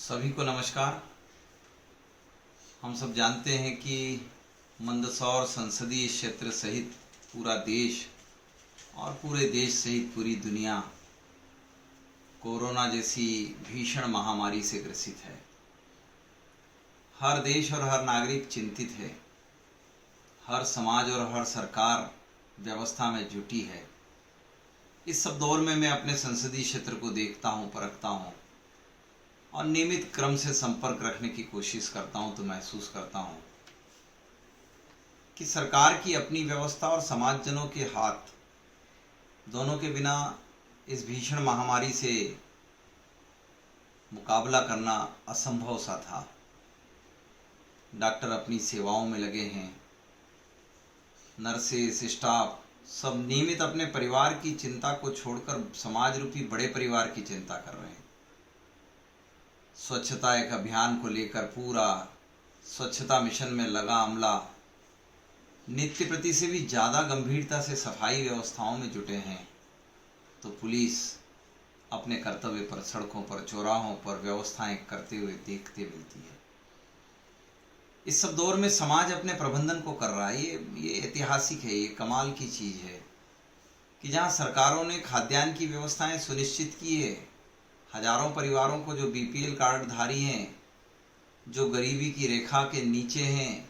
सभी को नमस्कार। हम सब जानते हैं कि मंदसौर संसदीय क्षेत्र सहित पूरा देश और पूरे देश सहित पूरी दुनिया कोरोना जैसी भीषण महामारी से ग्रसित है। हर देश और हर नागरिक चिंतित है। हर समाज और हर सरकार व्यवस्था में जुटी है। इस सब दौर में मैं अपने संसदीय क्षेत्र को देखता हूँ, परखता हूँ और नियमित क्रम से संपर्क रखने की कोशिश करता हूं तो महसूस करता हूं कि सरकार की अपनी व्यवस्था और समाजजनों के हाथ दोनों के बिना इस भीषण महामारी से मुकाबला करना असंभव सा था। डॉक्टर अपनी सेवाओं में लगे हैं, नर्सेस, स्टाफ सब नियमित अपने परिवार की चिंता को छोड़कर समाज रूपी बड़े परिवार की चिंता कर रहे हैं। स्वच्छता एक अभियान को लेकर पूरा स्वच्छता मिशन में लगा अमला नित्य प्रति से भी ज़्यादा गंभीरता से सफाई व्यवस्थाओं में जुटे हैं, तो पुलिस अपने कर्तव्य पर सड़कों पर, चौराहों पर व्यवस्थाएं करते हुए देखते मिलती है। इस सब दौर में समाज अपने प्रबंधन को कर रहा है। ये ऐतिहासिक है, ये कमाल की चीज़ है कि जहां सरकारों ने खाद्यान्न की व्यवस्थाएं सुनिश्चित की है, हजारों परिवारों को जो बीपीएल कार्डधारी हैं, जो गरीबी की रेखा के नीचे हैं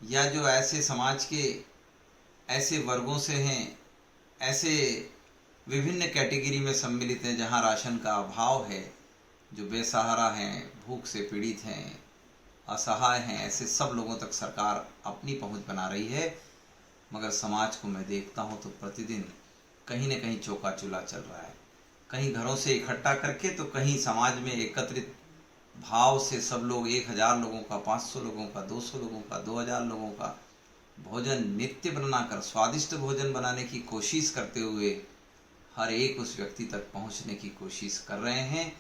या जो ऐसे समाज के ऐसे वर्गों से हैं, ऐसे विभिन्न कैटेगरी में सम्मिलित हैं जहां राशन का अभाव है, जो बेसहारा हैं, भूख से पीड़ित हैं, असहाय हैं, ऐसे सब लोगों तक सरकार अपनी पहुंच बना रही है। मगर समाज को मैं देखता हूं तो प्रतिदिन कहीं न कहीं चौका चूल्हा चल रहा है। कहीं घरों से इकट्ठा करके तो कहीं समाज में एकत्रित भाव से सब लोग 1000 लोगों का, 500 लोगों का, 200 लोगों का, 2000 लोगों का भोजन नित्य बनाकर स्वादिष्ट भोजन बनाने की कोशिश करते हुए हर एक उस व्यक्ति तक पहुंचने की कोशिश कर रहे हैं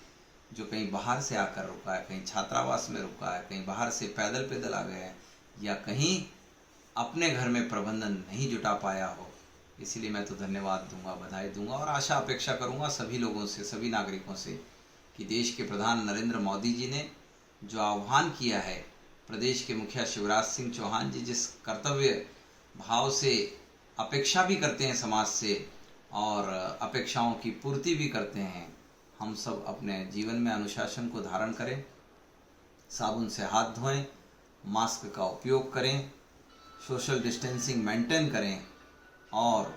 जो कहीं बाहर से आकर रुका है, कहीं छात्रावास में रुका है, कहीं बाहर से पैदल आ गया है या कहीं अपने घर में प्रबंधन नहीं जुटा पाया हो। इसलिए मैं तो धन्यवाद दूंगा, बधाई दूंगा और आशा अपेक्षा करूंगा सभी लोगों से, सभी नागरिकों से कि देश के प्रधान नरेंद्र मोदी जी ने जो आह्वान किया है, प्रदेश के मुखिया शिवराज सिंह चौहान जी जिस कर्तव्य भाव से अपेक्षा भी करते हैं समाज से और अपेक्षाओं की पूर्ति भी करते हैं, हम सब अपने जीवन में अनुशासन को धारण करें, साबुन से हाथ धोएं, मास्क का उपयोग करें, सोशल डिस्टेंसिंग मेंटेन करें और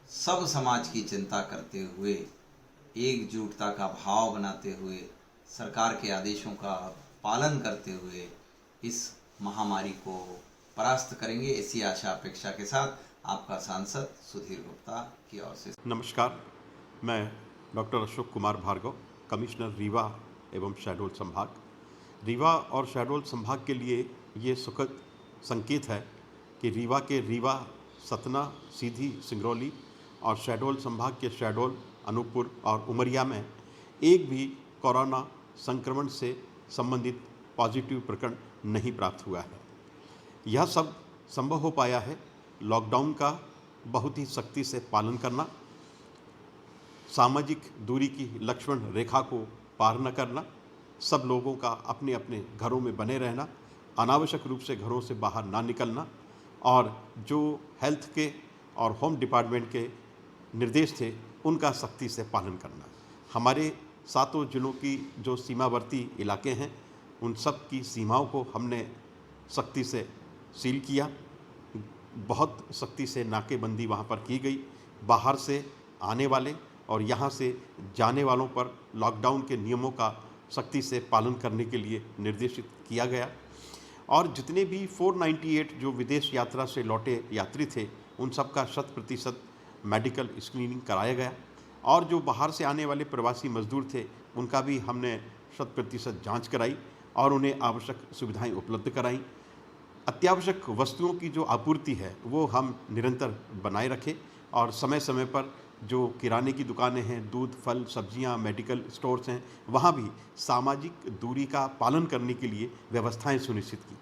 सब समाज की चिंता करते हुए, एकजुटता का भाव बनाते हुए, सरकार के आदेशों का पालन करते हुए इस महामारी को परास्त करेंगे। इसी आशा अपेक्षा के साथ आपका सांसद सुधीर गुप्ता की ओर से नमस्कार। मैं डॉक्टर अशोक कुमार भार्गव, कमिश्नर रीवा एवं शहडोल संभाग। रीवा और शहडोल संभाग के लिए ये सुखद संकेत है कि रीवा के रीवा, सतना, सीधी, सिंगरौली और शहडोल संभाग के शहडोल, अनूपपुर और उमरिया में एक भी कोरोना संक्रमण से संबंधित पॉजिटिव प्रकरण नहीं प्राप्त हुआ है। यह सब संभव हो पाया है लॉकडाउन का बहुत ही सख्ती से पालन करना, सामाजिक दूरी की लक्ष्मण रेखा को पार न करना, सब लोगों का अपने अपने घरों में बने रहना, अनावश्यक रूप से घरों से बाहर ना निकलना और जो हेल्थ के और होम डिपार्टमेंट के निर्देश थे उनका सख्ती से पालन करना। हमारे 7 जिलों की जो सीमावर्ती इलाके हैं उन सब की सीमाओं को हमने सख्ती से सील किया। बहुत सख्ती से नाकेबंदी वहाँ पर की गई। बाहर से आने वाले और यहाँ से जाने वालों पर लॉकडाउन के नियमों का सख्ती से पालन करने के लिए निर्देशित किया गया और जितने भी 498 जो विदेश यात्रा से लौटे यात्री थे उन सब का 100% मेडिकल स्क्रीनिंग कराया गया और जो बाहर से आने वाले प्रवासी मजदूर थे उनका भी हमने 100% जांच कराई और उन्हें आवश्यक सुविधाएं उपलब्ध कराईं। अत्यावश्यक वस्तुओं की जो आपूर्ति है वो हम निरंतर बनाए रखें और समय समय पर जो किराने की दुकानें हैं, दूध, फल, सब्जियां, मेडिकल स्टोर्स हैं, वहाँ भी सामाजिक दूरी का पालन करने के लिए व्यवस्थाएं सुनिश्चित की।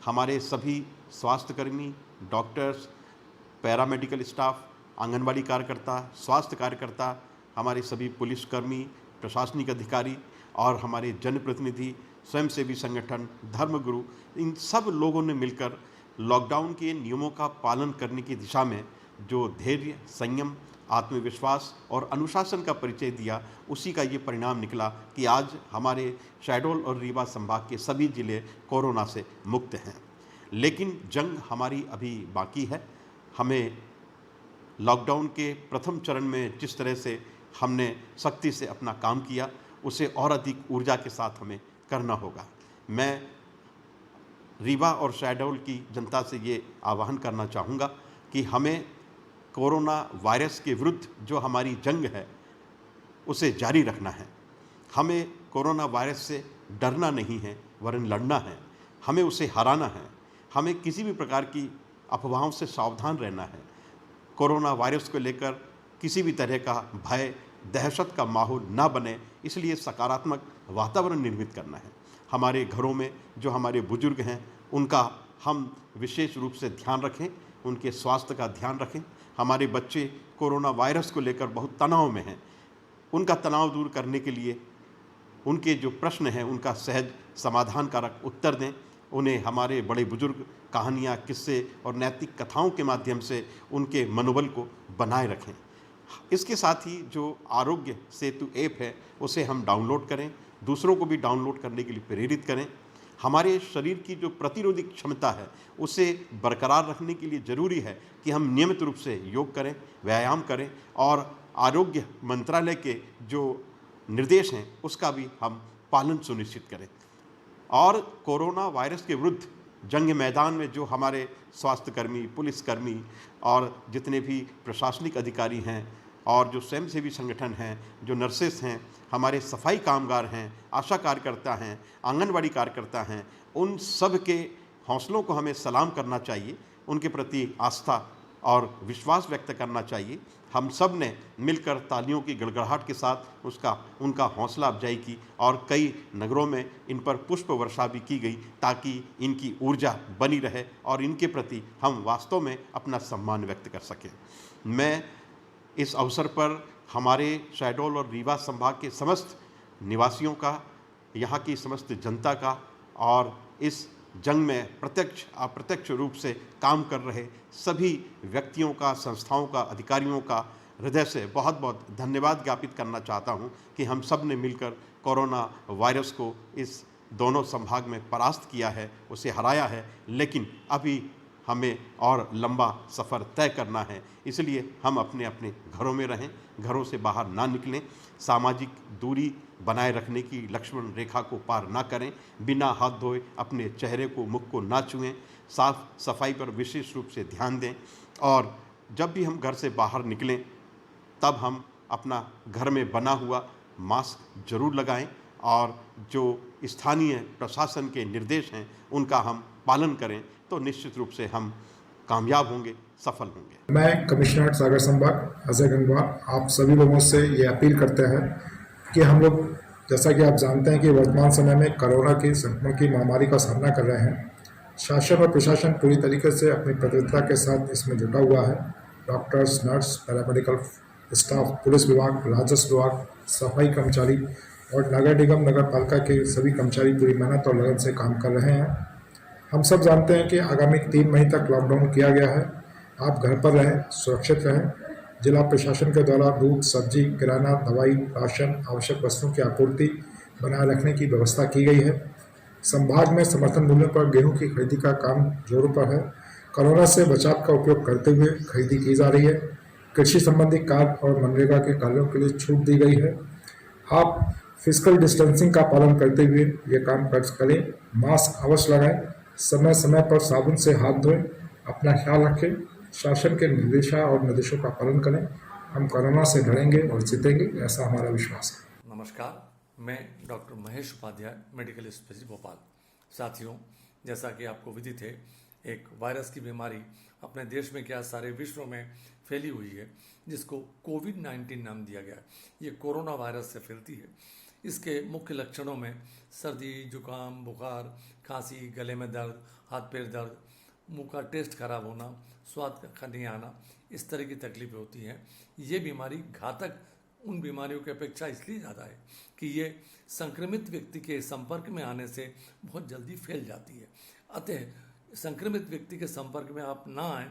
हमारे सभी स्वास्थ्यकर्मी, डॉक्टर्स, पैरामेडिकल स्टाफ, आंगनबाड़ी कार्यकर्ता, स्वास्थ्य कार्यकर्ता, हमारे सभी पुलिसकर्मी, प्रशासनिक अधिकारी और हमारे जनप्रतिनिधि, स्वयंसेवी संगठन, धर्मगुरु, इन सब लोगों ने मिलकर लॉकडाउन के नियमों का पालन करने की दिशा में जो धैर्य, संयम, आत्मविश्वास और अनुशासन का परिचय दिया, उसी का ये परिणाम निकला कि आज हमारे शहडोल और रीवा संभाग के सभी जिले कोरोना से मुक्त हैं। लेकिन जंग हमारी अभी बाकी है। हमें लॉकडाउन के प्रथम चरण में जिस तरह से हमने सख्ती से अपना काम किया, उसे और अधिक ऊर्जा के साथ हमें करना होगा। मैं रीवा और शहडोल की जनता से ये आह्वान करना चाहूँगा कि हमें कोरोना वायरस के विरुद्ध जो हमारी जंग है उसे जारी रखना है। हमें कोरोना वायरस से डरना नहीं है, वरन लड़ना है। हमें उसे हराना है। हमें किसी भी प्रकार की अफवाहों से सावधान रहना है। कोरोना वायरस को लेकर किसी भी तरह का भय, दहशत का माहौल ना बने, इसलिए सकारात्मक वातावरण निर्मित करना है। हमारे घरों में जो हमारे बुजुर्ग हैं उनका हम विशेष रूप से ध्यान रखें, उनके स्वास्थ्य का ध्यान रखें। हमारे बच्चे कोरोना वायरस को लेकर बहुत तनाव में हैं, उनका तनाव दूर करने के लिए उनके जो प्रश्न हैं उनका सहज समाधानकारक उत्तर दें। उन्हें हमारे बड़े बुजुर्ग कहानियाँ, किस्से और नैतिक कथाओं के माध्यम से उनके मनोबल को बनाए रखें। इसके साथ ही जो आरोग्य सेतु ऐप है उसे हम डाउनलोड करें, दूसरों को भी डाउनलोड करने के लिए प्रेरित करें। हमारे शरीर की जो प्रतिरोधी क्षमता है उसे बरकरार रखने के लिए ज़रूरी है कि हम नियमित रूप से योग करें, व्यायाम करें और आरोग्य मंत्रालय के जो निर्देश हैं उसका भी हम पालन सुनिश्चित करें। और कोरोना वायरस के विरुद्ध जंग मैदान में जो हमारे स्वास्थ्यकर्मी, पुलिसकर्मी और जितने भी प्रशासनिक अधिकारी हैं और जो स्वयंसेवी संगठन हैं, जो नर्सेस हैं, हमारे सफाई कामगार हैं, आशा कार्यकर्ता हैं, आंगनवाड़ी कार्यकर्ता हैं, उन सब के हौसलों को हमें सलाम करना चाहिए, उनके प्रति आस्था और विश्वास व्यक्त करना चाहिए। हम सब ने मिलकर तालियों की गड़गड़ाहट के साथ उनका हौसला अफजाई की और कई नगरों में इन पर पुष्प वर्षा भी की गई ताकि इनकी ऊर्जा बनी रहे और इनके प्रति हम वास्तव में अपना सम्मान व्यक्त कर सकें। मैं इस अवसर पर हमारे शहडोल और रीवा संभाग के समस्त निवासियों का, यहाँ की समस्त जनता का और इस जंग में प्रत्यक्ष अप्रत्यक्ष रूप से काम कर रहे सभी व्यक्तियों का, संस्थाओं का, अधिकारियों का हृदय से बहुत बहुत धन्यवाद ज्ञापित करना चाहता हूँ कि हम सब ने मिलकर कोरोना वायरस को इस दोनों संभाग में परास्त किया है, उसे हराया है। लेकिन अभी हमें और लंबा सफ़र तय करना है, इसलिए हम अपने अपने घरों में रहें, घरों से बाहर ना निकलें, सामाजिक दूरी बनाए रखने की लक्ष्मण रेखा को पार ना करें, बिना हाथ धोए अपने चेहरे को, मुख को ना छुएं, साफ सफाई पर विशेष रूप से ध्यान दें और जब भी हम घर से बाहर निकलें तब हम अपना घर में बना हुआ मास्क जरूर लगाएं और जो स्थानीय प्रशासन के निर्देश हैं उनका हम पालन करें, तो निश्चित रूप से हम कामयाब होंगे, सफल होंगे। मैं कमिश्नर सागर संभाग अजय गंगवार आप सभी लोगों से ये अपील करते हैं कि हम लोग, जैसा कि आप जानते हैं कि वर्तमान समय में कोरोना की संक्रमण की महामारी का सामना कर रहे हैं। शासन और प्रशासन पूरी तरीके से अपनी प्रतिबद्धता के साथ इसमें जुटा हुआ है। Doctors, nurse, paramedical staff, police विभाग, राजस्व विभाग, सफाई कर्मचारी और नगर निगम, नगर पालिका के सभी कर्मचारी पूरी मेहनत और लगन से काम कर रहे हैं। हम सब जानते हैं कि आगामी 3 मई तक लॉकडाउन किया गया है। आप घर पर रहें, सुरक्षित रहें। जिला प्रशासन के द्वारा दूध, सब्जी, किराना, दवाई, राशन, आवश्यक वस्तुओं की आपूर्ति बनाए रखने की व्यवस्था की गई है। संभाग में समर्थन मूल्य पर गेहूं की खरीदी का काम जोरों पर है। कोरोना से बचाव का उपयोग करते हुए खरीदी की जा रही है। कृषि संबंधी कार्य और मनरेगा के कार्यों के लिए छूट दी गई है। आप फिजिकल डिस्टेंसिंग का पालन करते हुए ये काम करें। मास्क अवश्य लगाएं, समय समय पर साबुन से हाथ धोएं, अपना ख्याल रखें, शासन के निर्देशों का पालन करें। हम कोरोना से लड़ेंगे और जीतेंगे, ऐसा हमारा विश्वास है। नमस्कार, मैं doctor Mahesh Upadhyay, medical specialist Bhopal. साथियों, जैसा कि आपको विदित है, एक वायरस की बीमारी अपने देश में क्या सारे विश्व में फैली हुई है, जिसको कोविड-19 नाम दिया गया है। ये कोरोना वायरस से फैलती है। इसके मुख्य लक्षणों में सर्दी, जुकाम, बुखार, खांसी, गले में दर्द, हाथ पैर दर्द, मुंह का टेस्ट खराब होना, स्वाद का नहीं आना, इस तरह की तकलीफें होती हैं। ये बीमारी घातक उन बीमारियों की अपेक्षा इसलिए ज़्यादा है कि ये संक्रमित व्यक्ति के संपर्क में आने से बहुत जल्दी फैल जाती है। अतः संक्रमित व्यक्ति के संपर्क में आप ना आए,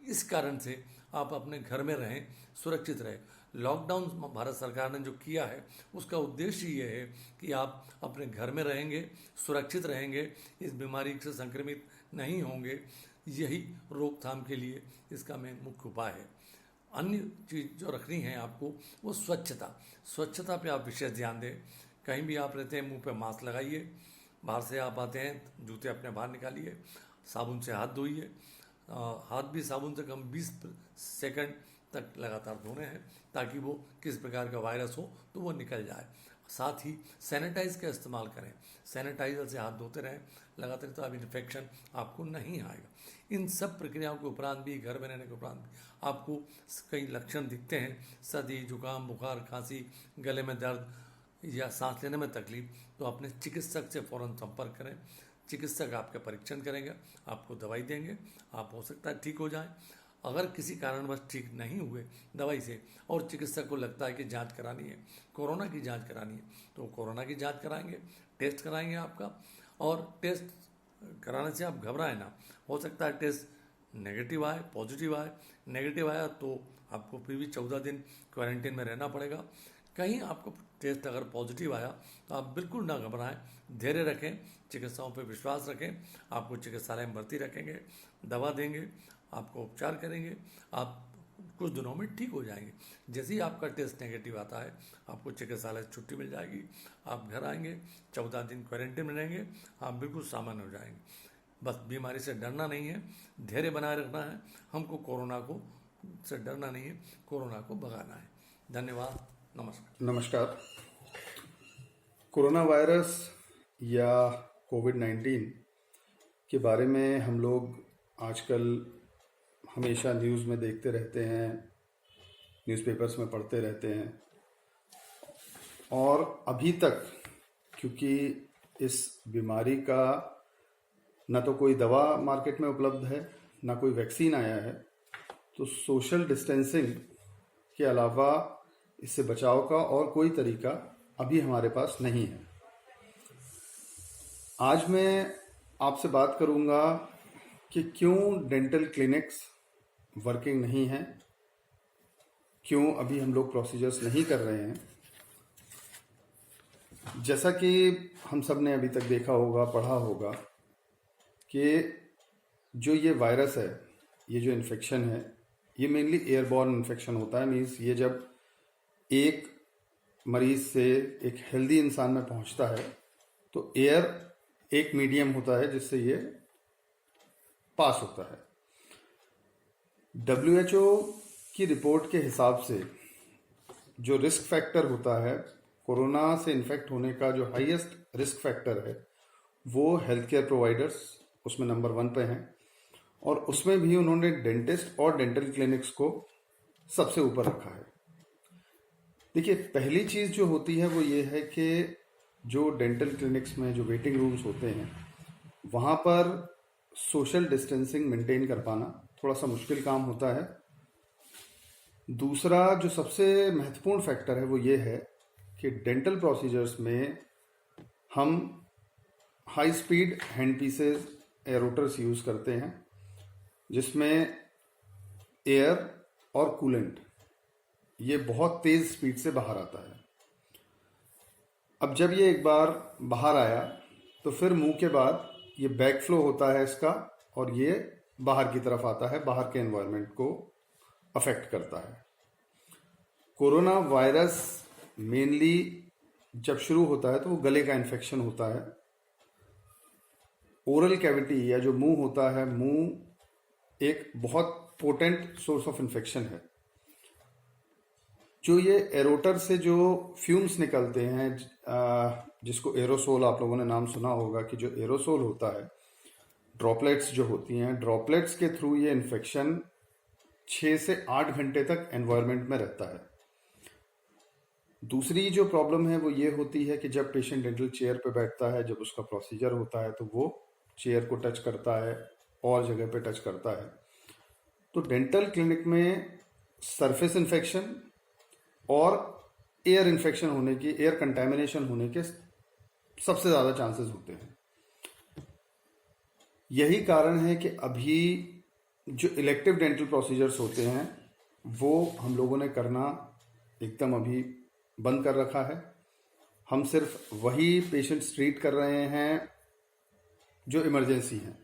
इस कारण से आप अपने घर में रहें, सुरक्षित रहें। लॉकडाउन भारत सरकार ने जो किया है उसका उद्देश्य ये है कि आप अपने घर में रहेंगे, सुरक्षित रहेंगे, इस बीमारी से संक्रमित नहीं होंगे। यही रोकथाम के लिए इसका मेन मुख्य उपाय है। अन्य चीज़ जो रखनी है आपको वो स्वच्छता पे आप विशेष ध्यान दें। कहीं भी आप रहते हैं मुंह पे मास्क लगाइए, बाहर से आप आते हैं जूते अपने बाहर निकालिए, साबुन से हाथ धोइए, हाथ भी साबुन से कम 20 सेकंड तक लगातार धोने हैं ताकि वो किस प्रकार का वायरस हो तो वो निकल जाए। साथ ही सैनिटाइज का इस्तेमाल करें, सैनिटाइजर से हाथ धोते रहें लगातार, तो अब इन्फेक्शन आपको नहीं आएगा। इन सब प्रक्रियाओं के उपरांत भी, घर में रहने के उपरांत भी आपको कई लक्षण दिखते हैं, सर्दी, जुकाम, बुखार, खांसी, गले में दर्द या सांस लेने में तकलीफ, तो अपने चिकित्सक से फ़ौरन संपर्क करें। चिकित्सक आपका परीक्षण करेंगे, आपको दवाई देंगे, आप हो सकता है ठीक हो जाएं। अगर किसी कारणवश ठीक नहीं हुए दवाई से और चिकित्सक को लगता है कि जांच करानी है, कोरोना की जांच करानी है, तो कोरोना की जांच कराएंगे, टेस्ट कराएंगे आपका। और टेस्ट कराने से आप घबराएं ना, हो सकता है टेस्ट नेगेटिव आए, पॉजिटिव आए। नेगेटिव आया तो आपको फिर भी 14 दिन क्वारंटीन में रहना पड़ेगा। कहीं आपको टेस्ट अगर पॉजिटिव आया तो आप बिल्कुल ना घबराएं, धैर्य रखें, चिकित्साओं पर विश्वास रखें। आपको चिकित्सालय में भर्ती रखेंगे, दवा देंगे, आपको उपचार करेंगे, आप कुछ दिनों में ठीक हो जाएंगे। जैसे ही आपका टेस्ट नेगेटिव आता है आपको चिकित्सालय से छुट्टी मिल जाएगी, आप घर आएंगे, 14 दिन क्वारंटीन में रहेंगे, आप बिल्कुल सामान्य हो जाएंगे। बस बीमारी से डरना नहीं है, धैर्य बनाए रखना है। हमको कोरोना को से डरना नहीं है, कोरोना को भगाना है। धन्यवाद, नमस्कार। नमस्कार। कोरोना वायरस या कोविड-19 के बारे में हम लोग आजकल हमेशा न्यूज़ में देखते रहते हैं, न्यूज़पेपर्स में पढ़ते रहते हैं, और अभी तक क्योंकि इस बीमारी का न तो कोई दवा मार्केट में उपलब्ध है, ना कोई वैक्सीन आया है, तो सोशल डिस्टेंसिंग के अलावा इससे बचाव का और कोई तरीका अभी हमारे पास नहीं है। आज मैं आपसे बात करूंगा कि क्यों डेंटल क्लिनिक्स वर्किंग नहीं है, क्यों अभी हम लोग प्रोसीजर्स नहीं कर रहे हैं। जैसा कि हम सब ने अभी तक देखा होगा, पढ़ा होगा कि जो ये वायरस है, ये जो इन्फेक्शन है, ये मेनली एयरबॉर्न इन्फेक्शन होता है। मीन्स ये जब एक मरीज से एक हेल्दी इंसान में पहुंचता है तो एयर एक मीडियम होता है जिससे ये पास होता है। WHO की रिपोर्ट के हिसाब से जो रिस्क फैक्टर होता है, कोरोना से इन्फेक्ट होने का जो हाईएस्ट रिस्क फैक्टर है, वो हेल्थ केयर प्रोवाइडर्स उसमें नंबर 1 पे हैं, और उसमें भी उन्होंने डेंटिस्ट और डेंटल क्लिनिक्स को सबसे ऊपर रखा है। देखिए, पहली चीज़ जो होती है वो ये है कि जो डेंटल क्लिनिक्स में जो वेटिंग रूम्स होते हैं वहाँ पर सोशल डिस्टेंसिंग मेंटेन कर पाना थोड़ा सा मुश्किल काम होता है। दूसरा जो सबसे महत्वपूर्ण फैक्टर है वो ये है कि डेंटल प्रोसीजर्स में हम high speed hand pieces airotors use करते हैं, जिसमें एयर और कूलेंट ये बहुत तेज स्पीड से बाहर आता है। अब जब ये एक बार बाहर आया तो फिर मुंह के बाद ये बैक फ्लो होता है इसका, और ये बाहर की तरफ आता है, बाहर के एनवायरनमेंट को अफेक्ट करता है। कोरोना वायरस मेनली जब शुरू होता है तो वो गले का इन्फेक्शन होता है। ओरल कैविटी या जो मुंह होता है, मुंह एक बहुत पोटेंट सोर्स ऑफ इन्फेक्शन है। जो ये एरोटर से जो फ्यूम्स निकलते हैं, जिसको एरोसोल आप लोगों ने नाम सुना होगा, कि जो एरोसोल होता है, ड्रॉपलेट्स जो होती हैं, ड्रॉपलेट्स के थ्रू ये इन्फेक्शन 6 से 8 घंटे तक एनवायरनमेंट में रहता है। दूसरी जो प्रॉब्लम है वो ये होती है कि जब पेशेंट डेंटल चेयर पे बैठता है, जब उसका प्रोसीजर होता है, तो वो चेयर को टच करता है और जगह पे टच करता है। तो डेंटल क्लिनिक में सरफेस इन्फेक्शन और एयर इन्फेक्शन होने की, एयर कंटेमिनेशन होने के सबसे ज़्यादा चांसेस होते हैं। यही कारण है कि अभी जो इलेक्टिव डेंटल प्रोसीजर्स होते हैं वो हम लोगों ने करना एकदम अभी बंद कर रखा है। हम सिर्फ वही पेशेंट्स ट्रीट कर रहे हैं जो इमरजेंसी हैं।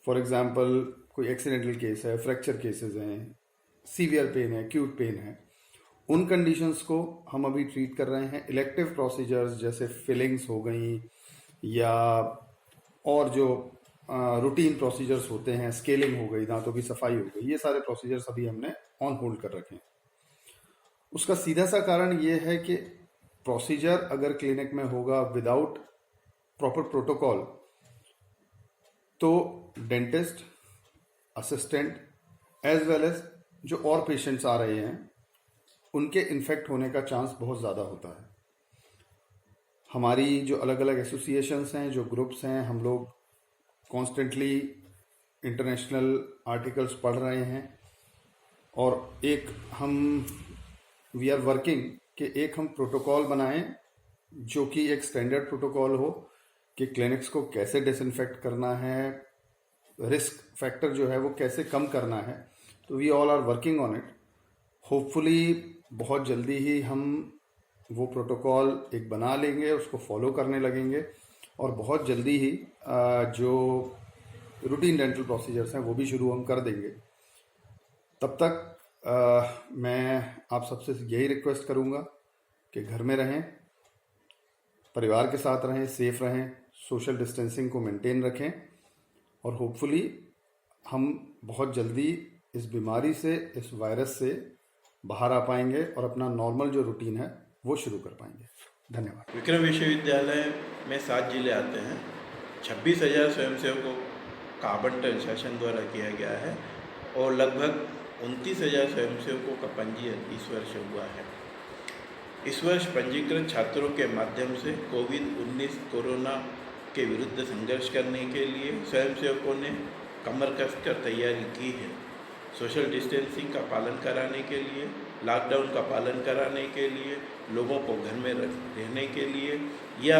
फॉर एग्जांपल कोई एक्सीडेंटल केस है, फ्रैक्चर केसेस हैं, सीवियर पेन है, एक्यूट पेन है, उन कंडीशंस को हम अभी ट्रीट कर रहे हैं। इलेक्टिव प्रोसीजर्स जैसे फिलिंग्स हो गई या और जो रूटीन प्रोसीजर्स होते हैं, स्केलिंग हो गई, दांतों की सफाई हो गई, ये सारे प्रोसीजर्स अभी हमने ऑन होल्ड कर रखे हैं। उसका सीधा सा कारण ये है कि प्रोसीजर अगर क्लिनिक में होगा विदाउट प्रॉपर प्रोटोकॉल तो dentist, assistant as well as जो और पेशेंट्स आ रहे हैं उनके इन्फेक्ट होने का चांस बहुत ज़्यादा होता है। हमारी जो अलग अलग एसोसिएशंस हैं, जो ग्रुप्स हैं, हम लोग कॉन्स्टेंटली इंटरनेशनल आर्टिकल्स पढ़ रहे हैं और वी आर वर्किंग कि एक हम प्रोटोकॉल बनाएं जो कि एक स्टैंडर्ड प्रोटोकॉल हो कि क्लिनिक्स को कैसे डिसइंफेक्ट करना है, रिस्क फैक्टर जो है वो कैसे कम करना है। तो we all are working on it. Hopefully बहुत जल्दी ही हम वो प्रोटोकॉल एक बना लेंगे, उसको फॉलो करने लगेंगे और बहुत जल्दी ही जो रूटीन डेंटल प्रोसीजर्स हैं वो भी शुरू हम कर देंगे। तब तक मैं आप सबसे यही रिक्वेस्ट करूंगा कि घर में रहें, परिवार के साथ रहें, सेफ रहें, सोशल डिस्टेंसिंग को मेंटेन रखें और होपफुली हम बहुत जल्दी इस बीमारी से, इस वायरस से बाहर आ पाएंगे और अपना नॉर्मल जो रूटीन है वो शुरू कर पाएंगे। धन्यवाद। विक्रम विश्वविद्यालय में 7 जिले आते हैं। 26,000 स्वयंसेवकों का आवंटन शासन द्वारा किया गया है और लगभग 29,000 स्वयंसेवकों का पंजीयन इस वर्ष हुआ है। इस वर्ष पंजीकृत छात्रों के माध्यम से कोविड-19 कोरोना के विरुद्ध संघर्ष करने के लिए स्वयंसेवकों ने कमर कसकर तैयारी की है। सोशल डिस्टेंसिंग का पालन कराने के लिए, लॉकडाउन का पालन कराने के लिए, लोगों को घर में रहने के लिए या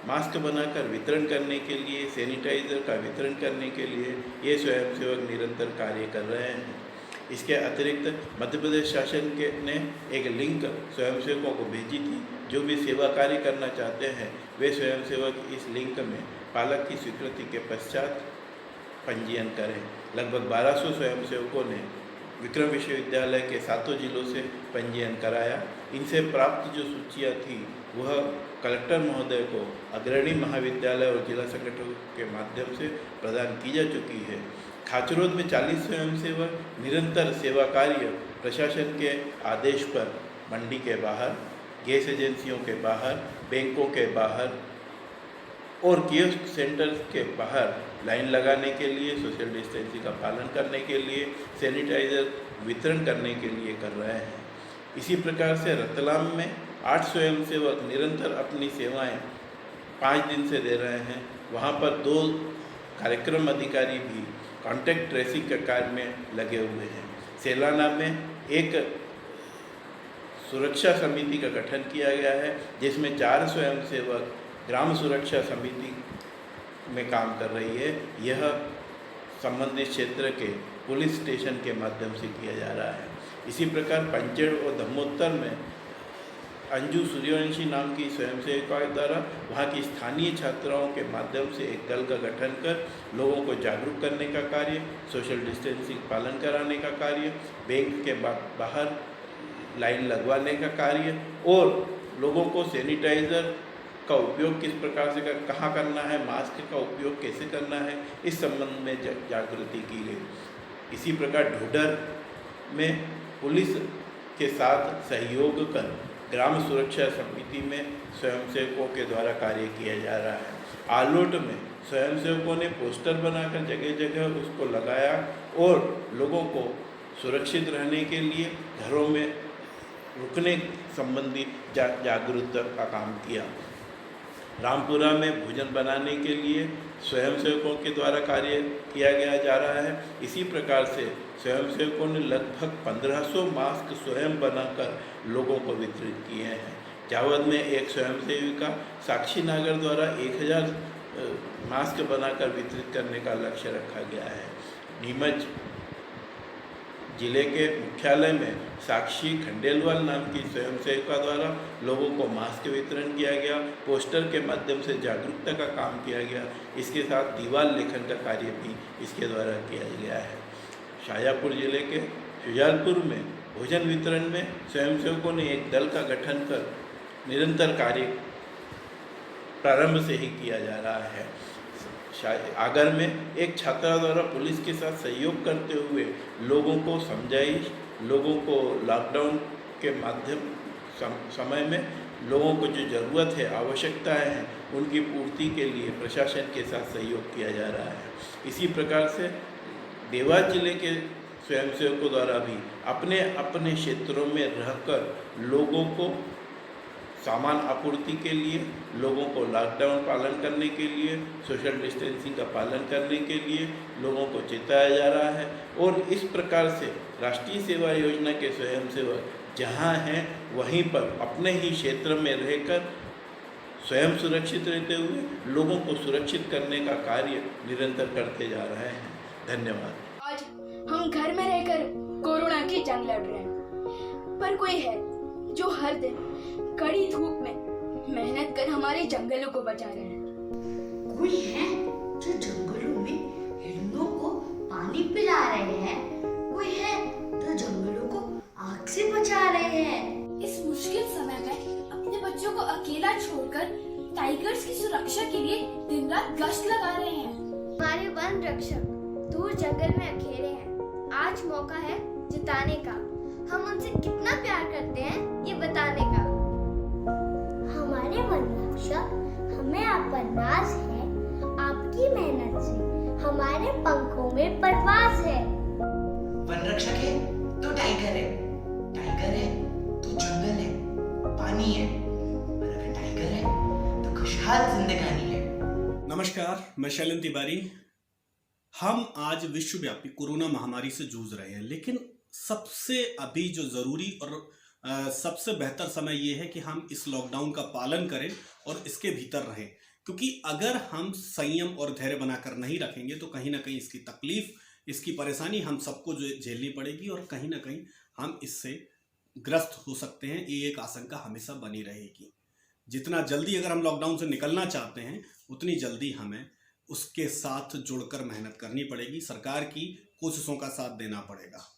मास्क बनाकर वितरण करने के लिए, सैनिटाइज़र का वितरण करने के लिए ये स्वयंसेवक निरंतर कार्य कर रहे हैं। इसके अतिरिक्त मध्य प्रदेश शासन ने एक लिंक स्वयंसेवकों को भेजी थी। जो भी सेवा कार्य करना चाहते हैं वे स्वयंसेवक इस लिंक में पालक की स्वीकृति के पश्चात पंजीयन करें। लगभग 1200 स्वयंसेवकों ने विक्रम विश्वविद्यालय के 7 जिलों से पंजीयन कराया। इनसे प्राप्त जो सूचियाँ थी वह कलेक्टर महोदय को अग्रणी महाविद्यालय और जिला संगठनों के माध्यम से प्रदान की जा चुकी है। खाचरोद में 40 स्वयंसेवक निरंतर सेवा कार्य प्रशासन के आदेश पर मंडी के बाहर, गैस एजेंसियों के बाहर, बैंकों के बाहर और कियोस्क सेंटर के बाहर लाइन लगाने के लिए, सोशल डिस्टेंसिंग का पालन करने के लिए, सैनिटाइज़र वितरण करने के लिए कर रहे हैं। इसी प्रकार से रतलाम में 8 स्वयंसेवक निरंतर अपनी सेवाएं 5 दिन से दे रहे हैं। वहाँ पर 2 कार्यक्रम अधिकारी भी कॉन्टैक्ट ट्रेसिंग के कार्य में लगे हुए हैं। सेलाना में एक सुरक्षा समिति का गठन किया गया है जिसमें 4 स्वयंसेवक ग्राम सुरक्षा समिति में काम कर रही है। यह संबंधित क्षेत्र के पुलिस स्टेशन के माध्यम से किया जा रहा है। इसी प्रकार पंचेड़ और धर्मोत्तर में अंजू सूर्यवंशी नाम की स्वयंसेविका द्वारा वहाँ की स्थानीय छात्राओं के माध्यम से एक दल का गठन कर लोगों को जागरूक करने का कार्य, सोशल डिस्टेंसिंग पालन कराने का कार्य, बैंक के बाहर लाइन लगवाने का कार्य और लोगों को सैनिटाइज़र का उपयोग किस प्रकार से कहाँ करना है, मास्क का उपयोग कैसे करना है, इस संबंध में जागृति की गई। इसी प्रकार ढूढर में पुलिस के साथ सहयोग कर ग्राम सुरक्षा समिति में स्वयंसेवकों के द्वारा कार्य किया जा रहा है। आलोट में स्वयंसेवकों ने पोस्टर बनाकर जगह जगह उसको लगाया और लोगों को सुरक्षित रहने के लिए घरों में रुकने संबंधी जागरूकता का काम किया। रामपुरा में भोजन बनाने के लिए स्वयंसेवकों के द्वारा कार्य किया गया जा रहा है। इसी प्रकार से स्वयंसेवकों ने लगभग 1500 मास्क स्वयं बनाकर लोगों को वितरित किए हैं। जावद में एक स्वयंसेविका साक्षी नागर द्वारा 1000 मास्क बनाकर वितरित करने का लक्ष्य रखा गया है। नीमच जिले के मुख्यालय में साक्षी खंडेलवाल नाम की स्वयंसेविका द्वारा लोगों को मास्क वितरण किया गया, पोस्टर के माध्यम से जागरूकता का काम किया गया। इसके साथ दीवार लेखन का कार्य भी इसके द्वारा किया गया है। शाजापुर जिले के शुजालपुर में भोजन वितरण में स्वयंसेवकों ने एक दल का गठन कर निरंतर कार्य प्रारंभ से ही किया जा रहा है। आगर में एक छात्रा द्वारा पुलिस के साथ सहयोग करते हुए लोगों को समझाइश, लोगों को लॉकडाउन के माध्यम समय में लोगों को जो ज़रूरत है, आवश्यकताएं हैं, उनकी पूर्ति के लिए प्रशासन के साथ सहयोग किया जा रहा है। इसी प्रकार से देवास जिले के स्वयंसेवकों द्वारा भी अपने अपने क्षेत्रों में रहकर लोगों को सामान आपूर्ति के लिए, लोगों को लॉकडाउन पालन करने के लिए, सोशल डिस्टेंसिंग का पालन करने के लिए लोगों को चेताया जा रहा है। और इस प्रकार से राष्ट्रीय सेवा योजना के स्वयंसेवक जहां हैं वहीं पर अपने ही क्षेत्र में रहकर स्वयं सुरक्षित रहते हुए लोगों को सुरक्षित करने का कार्य निरंतर करते जा रहे हैं। धन्यवाद। आज हम घर में रहकर कोरोना की जंग लड़ रहे हैं, पर कोई है जो हर दिन कड़ी धूप में मेहनत कर हमारे जंगलों को बचा रहे हैं। कोई है जो जंगलों में हिरणों को पानी पिला रहे हैं। कोई है जो जंगलों को आग से बचा रहे हैं। इस मुश्किल समय में अपने बच्चों को अकेला छोड़कर टाइगर्स की सुरक्षा के लिए दिन रात गश्त लगा रहे हैं। हमारे वन रक्षक दूर जंगल में अकेले हैं। आज मौका है जिताने का। हम उनसे कितना प्यार करते हैं ये बताने का। हमारे वन रक्षक हमें आप पर नाज है। आपकी मेहनत से हमारे पंखों में परवाज है। वन रक्षक है तो टाइगर है, टाइगर है तो जंगल है, पानी है, और अगर टाइगर है तो खुशहाल जिंदगानी है। नमस्कार, मैं शैलन तिवारी। हम आज विश्वव्यापी कोरोना महामारी से जूझ रहे हैं, लेकिन सबसे अभी जो ज़रूरी और सबसे बेहतर समय ये है कि हम इस लॉकडाउन का पालन करें और इसके भीतर रहें, क्योंकि अगर हम संयम और धैर्य बनाकर नहीं रखेंगे तो कहीं ना कहीं इसकी तकलीफ, इसकी परेशानी हम सबको जो झेलनी पड़ेगी और कहीं ना कहीं हम इससे ग्रस्त हो सकते हैं। ये एक आशंका हमेशा बनी रहेगी। जितना जल्दी अगर हम लॉकडाउन से निकलना चाहते हैं उतनी जल्दी हमें उसके साथ जुड़कर मेहनत करनी पड़ेगी, सरकार की कोशिशों का साथ देना पड़ेगा।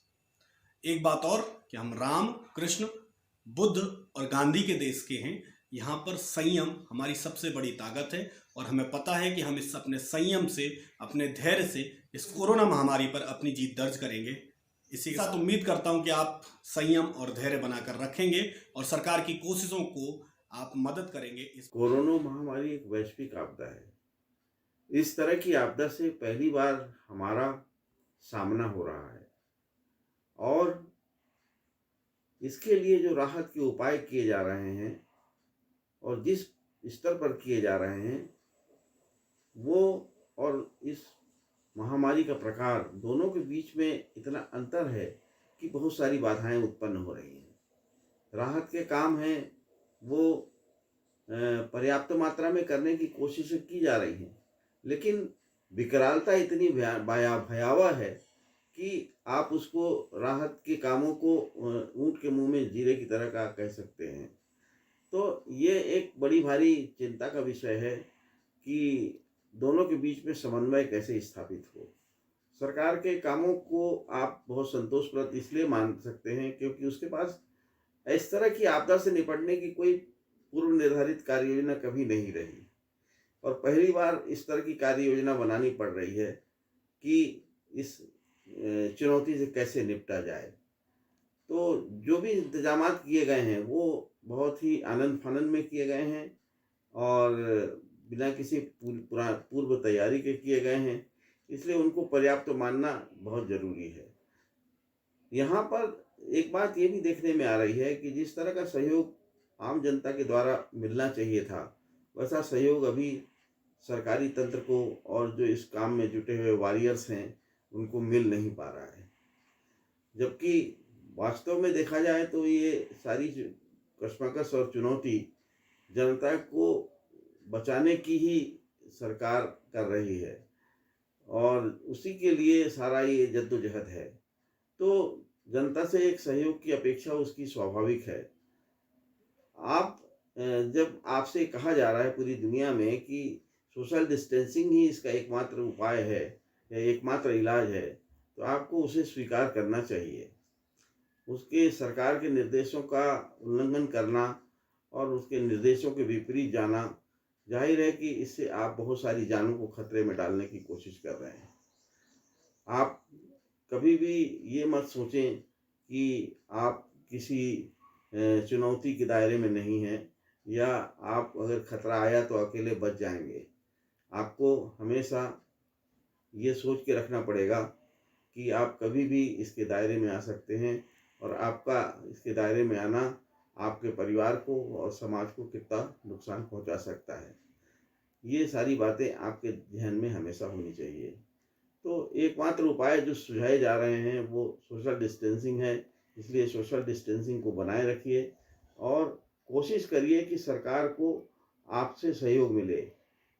एक बात और कि हम राम, कृष्ण, बुद्ध और गांधी के देश के हैं। यहाँ पर संयम हमारी सबसे बड़ी ताकत है और हमें पता है कि हम इस अपने संयम से, अपने धैर्य से इस कोरोना महामारी पर अपनी जीत दर्ज करेंगे। इसी के साथ उम्मीद करता हूँ कि आप संयम और धैर्य बनाकर रखेंगे और सरकार की कोशिशों को आप मदद करेंगे। इस कोरोना महामारी एक वैश्विक आपदा है। इस तरह की आपदा से पहली बार हमारा सामना हो रहा है और इसके लिए जो राहत के उपाय किए जा रहे हैं और जिस स्तर पर किए जा रहे हैं वो और इस महामारी का प्रकार दोनों के बीच में इतना अंतर है कि बहुत सारी बाधाएं उत्पन्न हो रही हैं। राहत के काम हैं वो पर्याप्त मात्रा में करने की कोशिश की जा रही हैं, लेकिन विकरालता इतनी भयावह है कि आप उसको राहत के कामों को ऊंट के मुंह में जीरे की तरह का कह सकते हैं। तो ये एक बड़ी भारी चिंता का विषय है कि दोनों के बीच में समन्वय कैसे स्थापित हो। सरकार के कामों को आप बहुत संतोषप्रद इसलिए मान सकते हैं क्योंकि उसके पास इस तरह की आपदा से निपटने की कोई पूर्व निर्धारित कार्य योजना कभी नहीं रही और पहली बार इस तरह की कार्य योजना बनानी पड़ रही है कि इस चुनौती से कैसे निपटा जाए। तो जो भी इंतजाम किए गए हैं वो बहुत ही आनंद फानंद में किए गए हैं और बिना किसी पूर्व तैयारी के किए गए हैं, इसलिए उनको पर्याप्त मानना बहुत ज़रूरी है। यहाँ पर एक बात ये भी देखने में आ रही है कि जिस तरह का सहयोग आम जनता के द्वारा मिलना चाहिए था वैसा सहयोग अभी सरकारी तंत्र को और जो इस काम में जुटे हुए वॉरियर्स हैं उनको मिल नहीं पा रहा है। जबकि वास्तव में देखा जाए तो ये सारी कशमकश और चुनौती जनता को बचाने की ही सरकार कर रही है और उसी के लिए सारा ये जद्दोजहद है। तो जनता से एक सहयोग की अपेक्षा उसकी स्वाभाविक है। जब आपसे कहा जा रहा है पूरी दुनिया में कि सोशल डिस्टेंसिंग ही इसका एकमात्र उपाय है या एकमात्र इलाज है, तो आपको उसे स्वीकार करना चाहिए। उसके सरकार के निर्देशों का उल्लंघन करना और उसके निर्देशों के विपरीत जाना, जाहिर है कि इससे आप बहुत सारी जानों को खतरे में डालने की कोशिश कर रहे हैं। आप कभी भी ये मत सोचें कि आप किसी चुनौती के दायरे में नहीं हैं या आप अगर खतरा आया तो अकेले बच जाएंगे। आपको हमेशा ये सोच के रखना पड़ेगा कि आप कभी भी इसके दायरे में आ सकते हैं और आपका इसके दायरे में आना आपके परिवार को और समाज को कितना नुकसान पहुंचा सकता है। ये सारी बातें आपके ध्यान में हमेशा होनी चाहिए। तो एकमात्र उपाय जो सुझाए जा रहे हैं वो सोशल डिस्टेंसिंग है, इसलिए सोशल डिस्टेंसिंग को बनाए रखिए और कोशिश करिए कि सरकार को आपसे सहयोग मिले।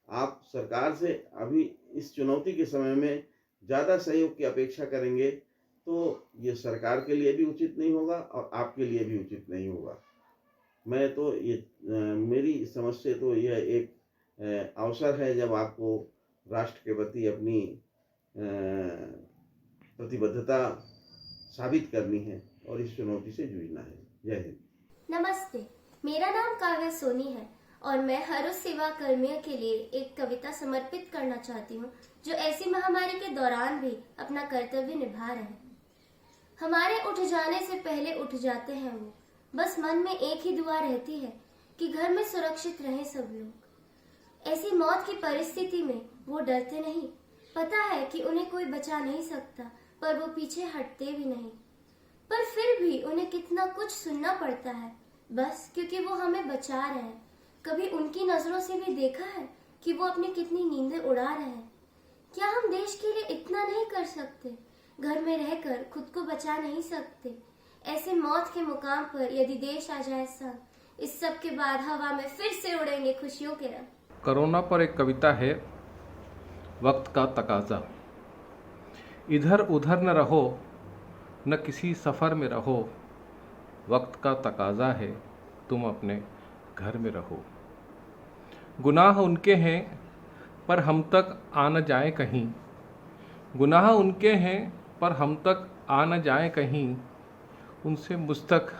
आप सरकार से अभी इस चुनौती के समय में ज़्यादा सहयोग की अपेक्षा करेंगे तो ये सरकार के लिए भी उचित नहीं होगा और आपके लिए भी उचित नहीं होगा। मैं तो ये मेरी समझ से तो यह एक अवसर है जब आपको राष्ट्र के प्रति अपनी प्रतिबद्धता साबित करनी है और इस चुनौती से जूझना है। जय हिंद। नमस्ते, मेरा नाम काव्या सोनी है और मैं हर उस सेवा कर्मियों के लिए एक कविता समर्पित करना चाहती हूँ जो ऐसी महामारी के दौरान भी अपना कर्तव्य निभा रहे हैं। हमारे उठ जाने से पहले उठ जाते हैं वो, बस मन में एक ही दुआ रहती है कि घर में सुरक्षित रहें सब लोग। ऐसी मौत की परिस्थिति में वो डरते नहीं, पता है कि उन्हें कोई बचा नहीं सकता, पर वो पीछे हटते भी नहीं। पर फिर भी उन्हें कितना कुछ सुनना पड़ता है, बस क्योंकि वो हमें बचा रहे हैं। कभी उनकी नजरों से भी देखा है कि वो अपनी कितनी नींदें उड़ा रहे हैं। क्या हम देश के लिए इतना नहीं कर सकते? घर में रहकर खुद को बचा नहीं सकते? ऐसे मौत के मुकाम पर यदि देश आ जाए संग, इस सब के बाद हवा में फिर से उड़ेंगे खुशियों के रंग। कोरोना पर एक कविता है, वक्त का तकाजा। इधर उधर न रहो, न किसी सफ़र में रहो, वक्त का तकाजा है तुम अपने घर में रहो। गुनाह उनके हैं पर हम तक आ न जाए कहीं, गुनाह उनके हैं पर हम तक आ न जाए कहीं। उनसे मुझ तक,